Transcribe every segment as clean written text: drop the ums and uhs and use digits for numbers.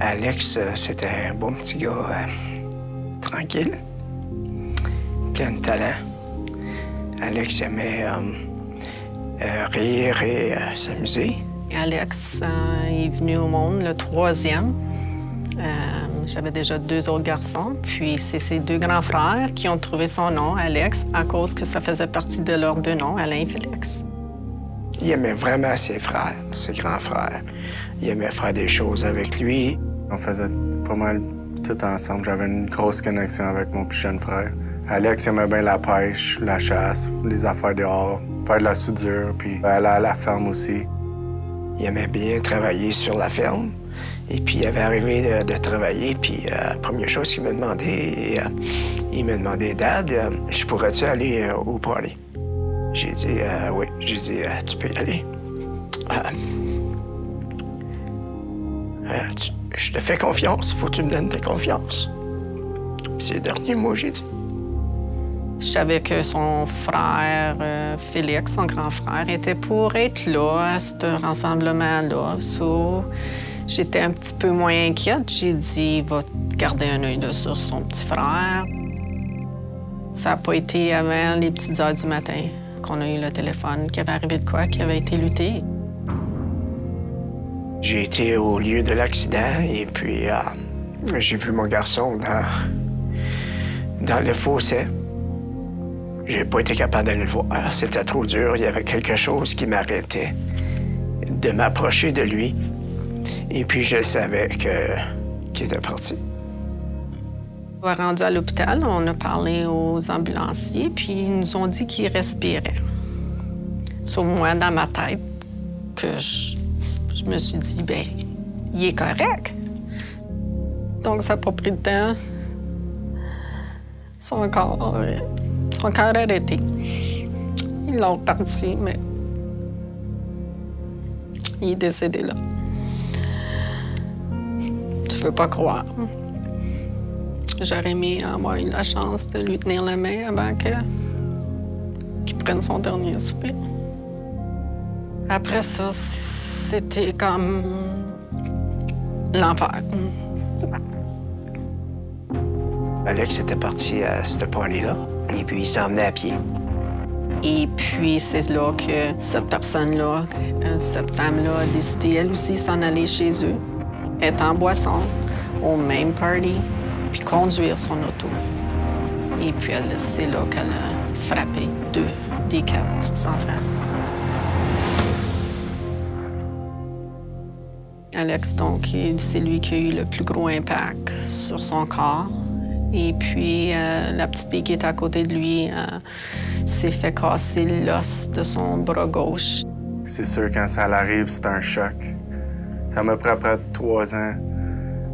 Alex, c'était un bon petit gars tranquille, plein de talent. Alex aimait rire et s'amuser. Alex est venu au monde le 3e. J'avais déjà 2 autres garçons, puis c'est ses 2 grands frères qui ont trouvé son nom, Alex, à cause que ça faisait partie de leurs 2 noms, Alain et Félix. Il aimait vraiment ses frères, ses grands frères. Il aimait faire des choses avec lui. On faisait pas mal tout ensemble. J'avais une grosse connexion avec mon plus jeune frère. Alex aimait bien la pêche, la chasse, les affaires dehors, faire de la soudure, puis aller à la ferme aussi. Il aimait bien travailler sur la ferme. Et puis, il avait arrivé de travailler, puis la première chose qu'il m'a demandé, il m'a demandé, « Dad, je pourrais-tu aller au party? » J'ai dit, « Oui. » J'ai dit, « Tu peux y aller. Je te fais confiance, faut que tu me donnes ta confiance. » C'est le dernier mot que j'ai dit. Je savais que son frère, Félix, son grand frère, était pour être là, à ce rassemblement-là. J'étais un petit peu moins inquiète. J'ai dit, il va garder un œil sur son petit frère. Ça n'a pas été avant les petites heures du matin qu'on a eu le téléphone, qu'il avait arrivé de quoi, qu'il avait été lutté. J'ai été au lieu de l'accident et puis j'ai vu mon garçon dans le fossé. J'ai pas été capable d'aller le voir. C'était trop dur. Il y avait quelque chose qui m'arrêtait de m'approcher de lui. Et puis, je savais qu'il était parti. Rendu à l'hôpital, on a parlé aux ambulanciers, puis ils nous ont dit qu'il respirait. Sur moi, dans ma tête, que je me suis dit, bien, il est correct. Donc, ça n'a pas pris de temps. Son corps a arrêté. Ils l'ont reparti, mais il est décédé là. Je veux pas croire. J'aurais aimé avoir eu la chance de lui tenir la main avant qu'il prenne son dernier souper. Après ça, c'était comme l'enfer. Alex était parti à ce party-là, et puis il s'emmenait à pied. Et puis, c'est là que cette personne-là, cette femme-là, a décidé, elle aussi, s'en aller chez eux, être en boisson, au même party, puis conduire son auto. Et puis, c'est là qu'elle a frappé 2 des 4 petits enfants. Alex, donc, c'est lui qui a eu le plus gros impact sur son corps. Et puis, la petite fille qui est à côté de lui s'est fait casser l'os de son bras gauche. C'est sûr, quand ça arrive, c'est un choc. Ça m'a pris après 3 ans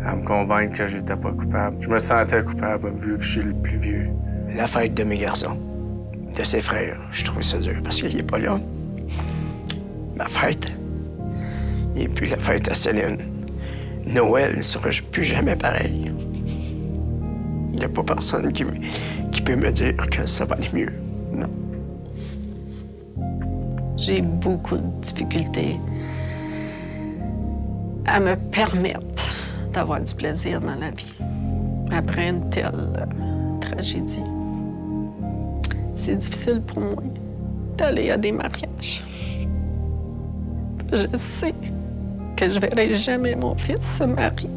à me convaincre que j'étais pas coupable. Je me sentais coupable, vu que je suis le plus vieux. La fête de mes garçons, de ses frères, je trouvais ça dur parce qu'il n'est pas là. Ma fête. Et puis la fête à Céline. Noël ne sera plus jamais pareil. Il n'y a pas personne qui peut me dire que ça va aller mieux. Non. J'ai beaucoup de difficultés à me permettre d'avoir du plaisir dans la vie après une telle tragédie. C'est difficile pour moi d'aller à des mariages. Je sais que je verrai jamais mon fils se marier.